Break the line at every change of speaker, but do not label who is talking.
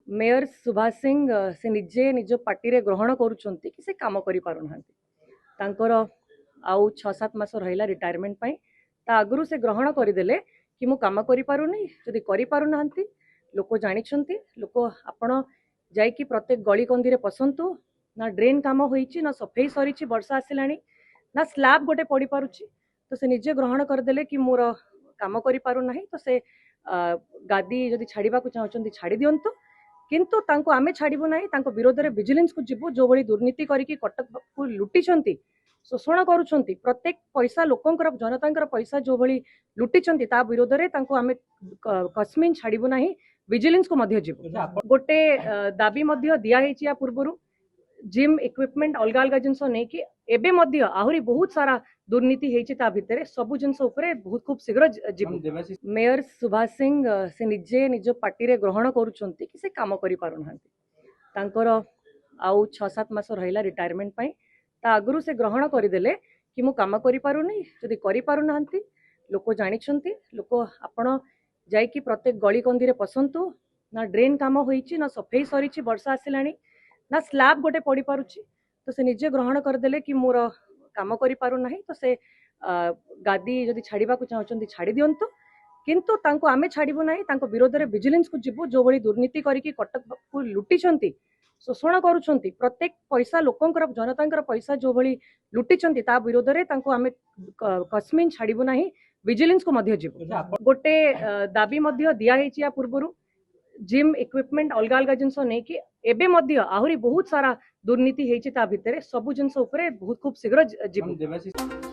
Mayor Subhash Singh से निजे निज पार्टी रे ग्रहण करुछंती कि से काम करि पारु नाहंती तांकर आउ 6-7 मास रहिला रिटायरमेंट पई ता आगुरु से ग्रहण करिदेले कि मु काम करि पारु नै जदि करि पारु नाहंती लोक जानिछंती लोक आपण जाईकी प्रत्येक गली कंदी रे पसंतु ना ड्रेन काम होईची ना सफेई सरीची वर्षा आसिलानी ना स्लैब गोटे पड़ी पारुची तो से निजे ग्रहण करदेले कि मोर काम करि पारु नाही तो से गादी जदि छाड़ीबा को चाहउछंती छाड़ी दियंतु किंतु तांको आमे छाड़िबु नाही तांको विरोध रे विजिलेंस को जिबु जो भली दुर्नीति करिकी कटक को लुटिछंती शोषण करुछंती प्रत्येक पैसा लोकंकर जनतांकर पैसा जो भली लुटिछंती ता विरोध रे तांको आमे कस्मिन छाड़िबु नाही विजिलेंस को मध्य जिबु गोटे दाबी मध्य दिया हेची या पूर्वरु जिम इक्विपमेंट अलग अलग जिनस नहीं कि एबे मध्य आहुरी बहुत सारा दुर्नीति हेची ता भितरे सब जिनस उपरे बहुत खूब शीघ्र जिबु मेयर सुभाष सिंह से निजे निज पार्टी रे ग्रहण करुछंती कि से काम करि पारु नाहंती तांकर आउ 6-7 मास रहिला रिटायरमेंट पई ता आगुरु से ग्रहण करिदेले कि मु काम करि पारु नै जदि करि पारु नाहंती लोक जानिछंती लोक आपण जाईकी प्रत्येक गली कंदी रे पसंतु ना ड्रेन काम होईची ना सफेई सरीची वर्षा आसिलानी ना स्लैब गोटे पड़ी पारुची तो से निजे ग्रहण करदेले कि मोर काम करि पारु नाही तो से गादी जदि छाड़ीबा को चाहउछंती छाड़ी दियंतु किंतु तांको आमे छाड़िबु नाही तांको विरोध रे विजिलेंस को जिबु जो भली दुर्नीति करिकी कटक को लुटिछंती शोषण करुछंती प्रत्येक पैसा लोकंकर जनतांकर पैसा जो भली लुटिछंती ता विरोध रे तांको आमे कस्मिन छाड़िबु नाही विजिलेंस को मध्य जिबु गोटे दाबी मध्य दिया हेची या पूर्वरु जिम इक्विपमेंट अलग अलग जिनस नहीं कि एबे मध्य आहुरी बहुत सारा दुर्नीति हेची ता भितरे सब जिनस उपरे बहुत खूब शीघ्र जिबु।